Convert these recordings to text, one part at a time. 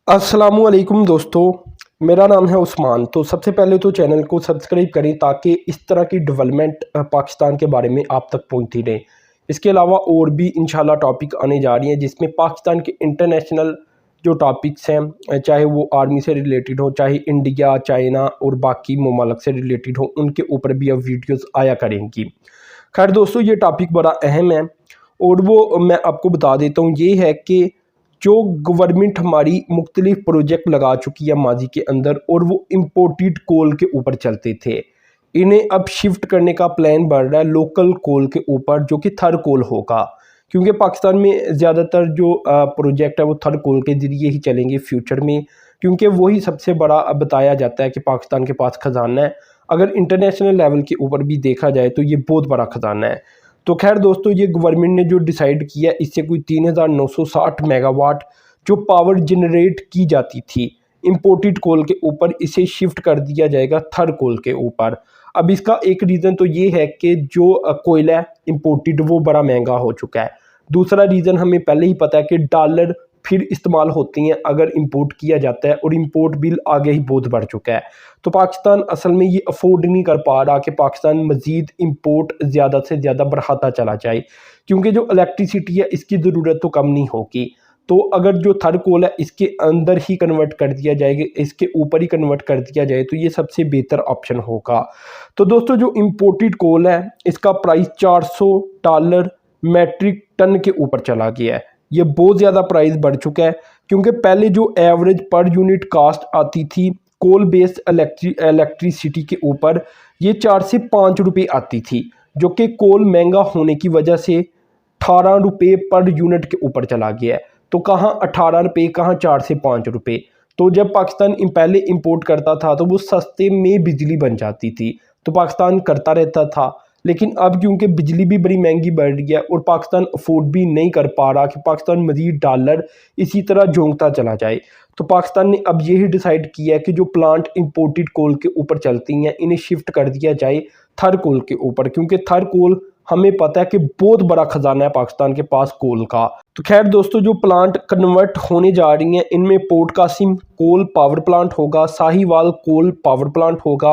अस्सलामुअलैकुम दोस्तों, मेरा नाम है उस्मान। तो सबसे पहले तो चैनल को सब्सक्राइब करें ताकि इस तरह की डेवलपमेंट पाकिस्तान के बारे में आप तक पहुंचती रहे। इसके अलावा और भी इंशाल्लाह टॉपिक आने जा रही हैं जिसमें पाकिस्तान के इंटरनेशनल जो टॉपिक्स हैं, चाहे वो आर्मी से रिलेटेड हो, चाहे इंडिया, चाइना और बाकी ममालिक से रिलेटेड हो, उनके ऊपर भी अब वीडियोज़ आया करेंगी। खैर दोस्तों, ये टॉपिक बड़ा अहम है और वो मैं आपको बता देता हूँ। ये है कि जो गवर्नमेंट हमारी मुख्तलिफ प्रोजेक्ट लगा चुकी है माजी के अंदर और वो इम्पोर्टेड कोल के ऊपर चलते थे, इन्हें अब शिफ्ट करने का प्लान बढ़ रहा है लोकल कोल के ऊपर, जो कि थर कोल होगा। क्योंकि पाकिस्तान में ज़्यादातर जो प्रोजेक्ट है वो थर कोल के ज़रिए ही चलेंगे फ्यूचर में, क्योंकि वही सबसे बड़ा अब बताया जाता है कि पाकिस्तान के पास ख़जाना है। अगर इंटरनेशनल लेवल के ऊपर भी देखा जाए तो ये बहुत बड़ा ख़जाना है। तो खैर दोस्तों, ये गवर्नमेंट ने जो डिसाइड किया, इससे कोई 3960 मेगावाट जो पावर जनरेट की जाती थी इम्पोर्टेड कोल के ऊपर, इसे शिफ्ट कर दिया जाएगा थर कोल के ऊपर। अब इसका एक रीज़न तो ये है कि जो कोयला इम्पोर्टेड वो बड़ा महंगा हो चुका है। दूसरा रीज़न हमें पहले ही पता है कि डॉलर फिर इस्तेमाल होती हैं अगर इंपोर्ट किया जाता है, और इंपोर्ट बिल आगे ही बहुत बढ़ चुका है। तो पाकिस्तान असल में ये अफोर्ड नहीं कर पा रहा कि पाकिस्तान मज़ीद इंपोर्ट ज़्यादा से ज़्यादा बढ़ाता चला जाए, क्योंकि जो इलेक्ट्रिसिटी है इसकी ज़रूरत तो कम नहीं होगी। तो अगर जो थर्ड कोल है इसके अंदर ही कन्वर्ट कर दिया जाएगा, इसके ऊपर ही कन्वर्ट कर दिया जाए, तो ये सबसे बेहतर ऑप्शन होगा। तो दोस्तों, जो इम्पोर्टेड कोल है इसका प्राइस $400 मैट्रिक टन के ऊपर चला गया है। ये बहुत ज़्यादा प्राइस बढ़ चुका है, क्योंकि पहले जो एवरेज पर यूनिट कास्ट आती थी कोल बेस्ड इलेक्ट्रिसिटी के ऊपर, ये 4 से 5 रुपये आती थी, जो कि कोल महंगा होने की वजह से 18 रुपये पर यूनिट के ऊपर चला गया है। तो कहाँ 18 रुपये, कहाँ 4 से 5 रुपये। तो जब पाकिस्तान पहले इंपोर्ट करता था तो वो सस्ते में बिजली बन जाती थी, तो पाकिस्तान करता रहता था। लेकिन अब क्योंकि बिजली भी बड़ी महंगी बढ़ रही है और पाकिस्तान अफोर्ड भी नहीं कर पा रहा कि पाकिस्तान मज़ीद डॉलर इसी तरह झोंकता चला जाए, तो पाकिस्तान ने अब यही डिसाइड किया है कि जो प्लांट इंपोर्टेड कोल के ऊपर चलती हैं इन्हें शिफ्ट कर दिया जाए थर कोल के ऊपर, क्योंकि थर कोल हमें पता है कि बहुत बड़ा खजाना है पाकिस्तान के पास कोल का। तो खैर दोस्तों, जो प्लांट कन्वर्ट होने जा रही हैं इनमें Port Qasim coal power plant होगा, साहिवाल कोल पावर प्लांट होगा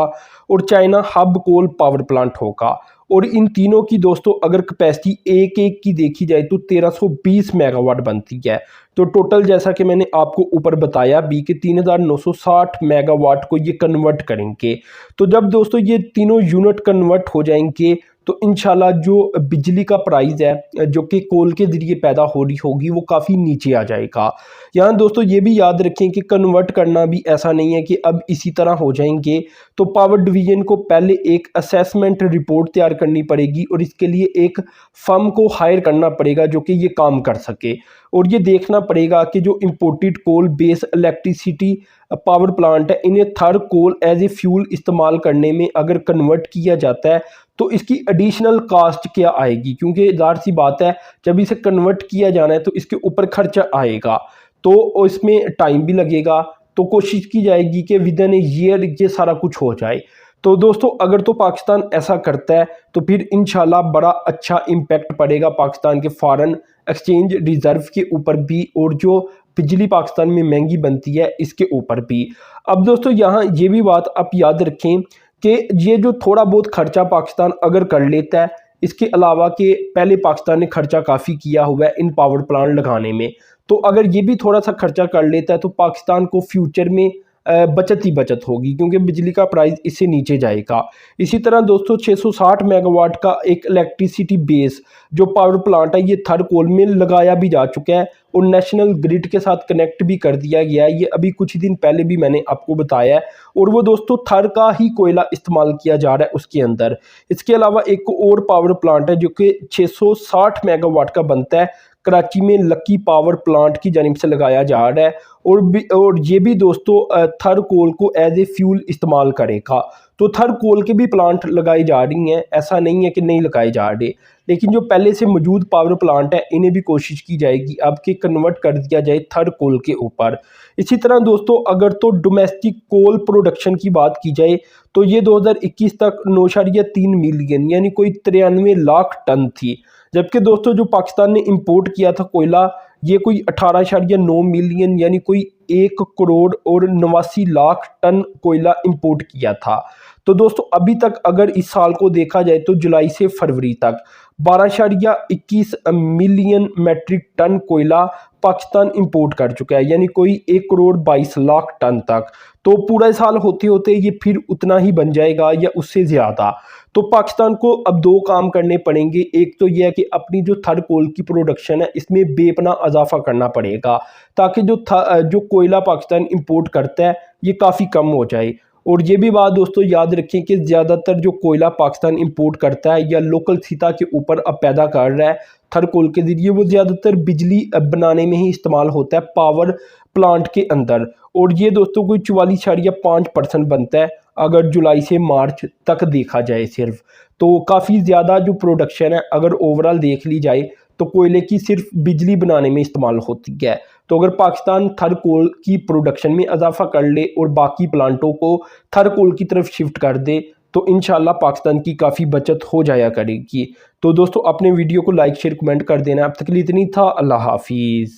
और China hub coal power plant होगा। और इन तीनों की दोस्तों अगर कैपेसिटी एक एक की देखी जाए तो 1320 मेगावाट बनती है। तो टोटल जैसा कि मैंने आपको ऊपर बताया भी कि 3960 मेगावाट को ये कन्वर्ट करेंगे। तो जब दोस्तों ये तीनों यूनिट कन्वर्ट हो जाएंगे तो इंशाल्लाह जो बिजली का प्राइस है जो कि कोल के ज़रिए पैदा हो रही होगी वो काफ़ी नीचे आ जाएगा। यहाँ दोस्तों ये भी याद रखें कि कन्वर्ट करना भी ऐसा नहीं है कि अब इसी तरह हो जाएंगे। तो पावर डिवीज़न को पहले एक असेसमेंट रिपोर्ट तैयार करनी पड़ेगी और इसके लिए एक फर्म को हायर करना पड़ेगा जो कि ये काम कर सके, और ये देखना पड़ेगा कि जो imported coal base electricity power plant है इन्हें third coal as a fuel इस्तेमाल करने में अगर कन्वर्ट किया जाता है तो इसकी एडिशनल कास्ट क्या आएगी, क्योंकि ज़ाहिर सी बात है जब इसे कन्वर्ट किया जाना है तो इसके ऊपर खर्चा आएगा, तो इसमें टाइम भी लगेगा। तो कोशिश की जाएगी कि विद इन ए ईयर ये सारा कुछ हो जाए। तो दोस्तों अगर तो पाकिस्तान ऐसा करता है तो फिर इंशाल्लाह बड़ा अच्छा इम्पैक्ट पड़ेगा पाकिस्तान के फॉरेन एक्सचेंज रिजर्व के ऊपर भी, और जो बिजली पाकिस्तान में महंगी बनती है इसके ऊपर भी। अब दोस्तों यहाँ ये भी बात आप याद रखें कि ये जो थोड़ा बहुत खर्चा पाकिस्तान अगर कर लेता है, इसके अलावा कि पहले पाकिस्तान ने खर्चा काफ़ी किया हुआ है इन पावर प्लांट लगाने में, तो अगर ये भी थोड़ा सा खर्चा कर लेता है तो पाकिस्तान को फ्यूचर में बचत ही बचत होगी, क्योंकि बिजली का प्राइस इससे नीचे जाएगा। इसी तरह दोस्तों 660 मेगावाट का एक इलेक्ट्रिसिटी बेस जो पावर प्लांट है ये थर्ड कोल में लगाया भी जा चुका है और नेशनल ग्रिड के साथ कनेक्ट भी कर दिया गया है। ये अभी कुछ दिन पहले भी मैंने आपको बताया है, और वो दोस्तों थर का ही कोयला इस्तेमाल किया जा रहा है उसके अंदर। इसके अलावा एक और पावर प्लांट है जो कि 660 मेगावाट का बनता है, कराची में लकी पावर प्लांट की जानिब से लगाया जा रहा है, और ये भी दोस्तों थर कोल को एज ए फ्यूल इस्तेमाल करेगा। तो थर कोल के भी प्लांट लगाई जा रही हैं, ऐसा नहीं है कि नहीं लगाए जा रहे, लेकिन जो पहले से मौजूद पावर प्लांट है इन्हें भी कोशिश की जाएगी अब कि कन्वर्ट कर दिया जाए थर कोल के ऊपर। इसी तरह दोस्तों अगर तो डोमेस्टिक कोल प्रोडक्शन की बात की जाए तो ये 2021 तक 9.3 मिलियन यानी कोई 93 लाख टन थी, जबकि दोस्तों जो पाकिस्तान ने इंपोर्ट किया था कोयला ये कोई 18.9 मिलियन यानी कोई 1 करोड़ और 89 लाख टन कोयला इंपोर्ट किया था। तो दोस्तों अभी तक अगर इस साल को देखा जाए तो जुलाई से फरवरी तक 12.21 मिलियन मैट्रिक टन कोयला पाकिस्तान इंपोर्ट कर चुका है, यानी कोई 1 करोड़ 22 लाख टन तक। तो पूरा साल होते होते ये फिर उतना ही बन जाएगा या उससे ज़्यादा। तो पाकिस्तान को अब दो काम करने पड़ेंगे। एक तो यह है कि अपनी जो थर्ड कोल की प्रोडक्शन है इसमें बेपनाह इजाफा करना पड़ेगा, ताकि जो कोयला पाकिस्तान इंपोर्ट करता है ये काफ़ी कम हो जाए। और ये भी बात दोस्तों याद रखें कि ज़्यादातर जो कोयला पाकिस्तान इंपोर्ट करता है या लोकल सतह के ऊपर अब पैदा कर रहा है थर्ड कोल के ज़रिए, वो ज़्यादातर बिजली बनाने में ही इस्तेमाल होता है पावर प्लांट के अंदर। और ये दोस्तों कोई 44.5% बनता है अगर जुलाई से मार्च तक देखा जाए सिर्फ। तो काफ़ी ज़्यादा जो प्रोडक्शन है अगर ओवरऑल देख ली जाए तो कोयले की सिर्फ बिजली बनाने में इस्तेमाल होती है। तो अगर पाकिस्तान थर्ड कोल की प्रोडक्शन में इजाफा कर ले और बाकी प्लांटों को थर्ड कोल की तरफ शिफ्ट कर दे तो इंशाल्लाह पाकिस्तान की काफ़ी बचत हो जाया करेगी। तो दोस्तों अपने वीडियो को लाइक शेयर कमेंट कर देना। अब तक के लिए इतनी था। अल्लाह हाफिज़।